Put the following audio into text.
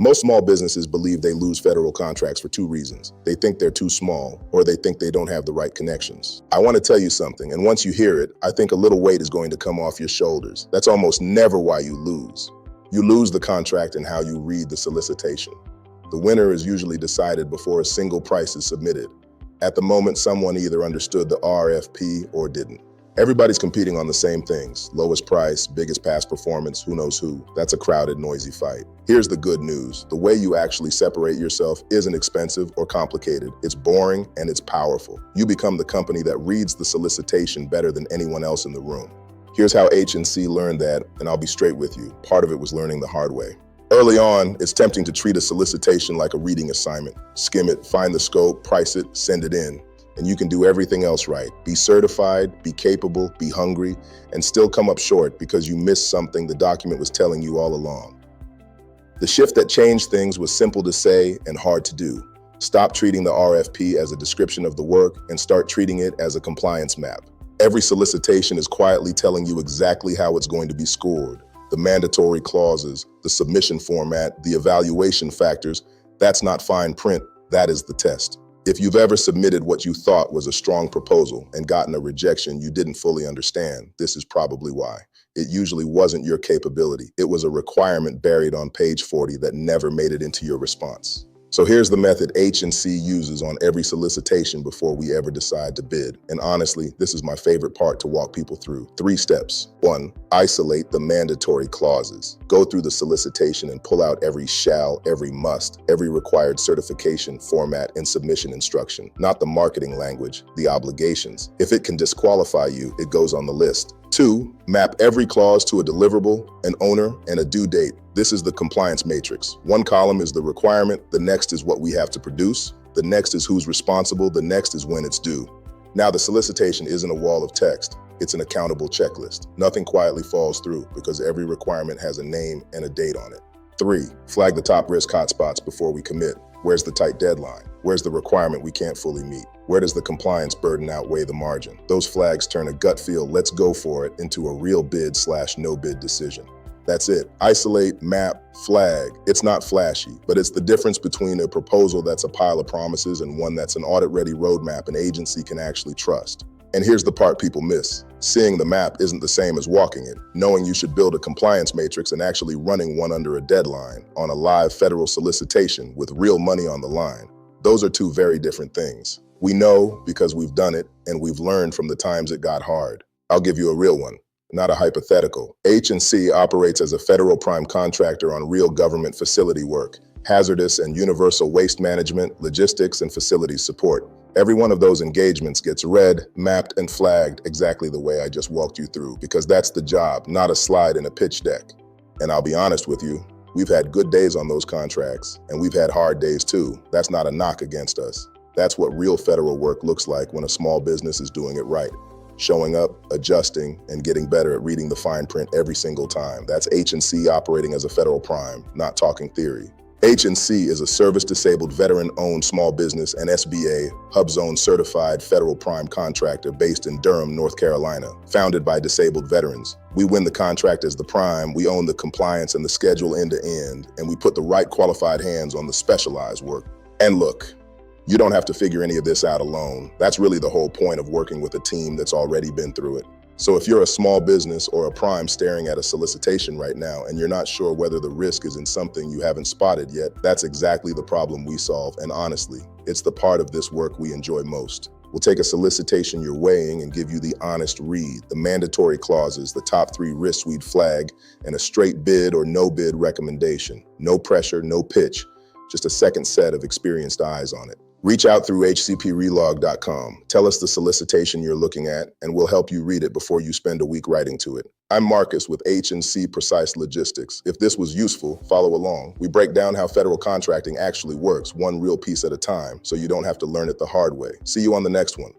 Most small businesses believe they lose federal contracts for two reasons. They think they're too small, or they think they don't have the right connections. I want to tell you something, and once you hear it, I think a little weight is going to come off your shoulders. That's almost never why you lose. You lose the contract in how you read the solicitation. The winner is usually decided before a single price is submitted. At the moment, someone either understood the RFP or didn't. Everybody's competing on the same things. Lowest price, biggest past performance, who knows who. That's a crowded, noisy fight. Here's the good news. The way you actually separate yourself isn't expensive or complicated. It's boring and it's powerful. You become the company that reads the solicitation better than anyone else in the room. Here's how H&C learned that, and I'll be straight with you. Part of it was learning the hard way. Early on, it's tempting to treat a solicitation like a reading assignment. Skim it, find the scope, price it, send it in. And you can do everything else right. Be certified, be capable, be hungry, and still come up short because you missed something the document was telling you all along. The shift that changed things was simple to say and hard to do. Stop treating the RFP as a description of the work and start treating it as a compliance map. Every solicitation is quietly telling you exactly how it's going to be scored. The mandatory clauses, the submission format, the evaluation factors, that's not fine print, that is the test. If you've ever submitted what you thought was a strong proposal and gotten a rejection you didn't fully understand, this is probably why. It usually wasn't your capability. It was a requirement buried on page 40 that never made it into your response. So here's the method H&C uses on every solicitation before we ever decide to bid. And honestly, this is my favorite part to walk people through. 3 steps. 1, isolate the mandatory clauses. Go through the solicitation and pull out every shall, every must, every required certification, format, and submission instruction. Not the marketing language, the obligations. If it can disqualify you, it goes on the list. 2, map every clause to a deliverable, an owner, and a due date. This is the compliance matrix. One column is the requirement, the next is what we have to produce, the next is who's responsible, the next is when it's due. Now the solicitation isn't a wall of text, it's an accountable checklist. Nothing quietly falls through because every requirement has a name and a date on it. 3, flag the top risk hotspots before we commit. Where's the tight deadline? Where's the requirement we can't fully meet? Where does the compliance burden outweigh the margin? Those flags turn a gut feel, let's go for it, into a real bid/no bid decision. That's it. Isolate, map, flag. It's not flashy, but it's the difference between a proposal that's a pile of promises and one that's an audit-ready roadmap an agency can actually trust. And here's the part people miss. Seeing the map isn't the same as walking it. Knowing you should build a compliance matrix and actually running one under a deadline on a live federal solicitation with real money on the line. Those are two very different things. We know because we've done it and we've learned from the times it got hard. I'll give you a real one, not a hypothetical. H&C operates as a federal prime contractor on real government facility work, hazardous and universal waste management, logistics, and facility support. Every one of those engagements gets read, mapped, and flagged exactly the way I just walked you through, because that's the job, not a slide in a pitch deck. And I'll be honest with you, we've had good days on those contracts, and we've had hard days too. That's not a knock against us. That's what real federal work looks like when a small business is doing it right. Showing up, adjusting, and getting better at reading the fine print every single time. That's H&C operating as a federal prime, not talking theory. H&C is a service-disabled, veteran-owned small business and SBA HUBZone-certified federal prime contractor based in Durham, North Carolina, founded by disabled veterans. We win the contract as the prime, we own the compliance and the schedule end-to-end, and we put the right qualified hands on the specialized work. And look, you don't have to figure any of this out alone. That's really the whole point of working with a team that's already been through it. So if you're a small business or a prime staring at a solicitation right now and you're not sure whether the risk is in something you haven't spotted yet, that's exactly the problem we solve. And honestly, it's the part of this work we enjoy most. We'll take a solicitation you're weighing and give you the honest read, the mandatory clauses, the top 3 risks we'd flag, and a straight bid or no bid recommendation. No pressure, no pitch, just a second set of experienced eyes on it. Reach out through hcprelog.com. Tell us the solicitation you're looking at, and we'll help you read it before you spend a week writing to it. I'm Marcus with H&C Precise Logistics. If this was useful, follow along. We break down how federal contracting actually works, one real piece at a time, so you don't have to learn it the hard way. See you on the next one.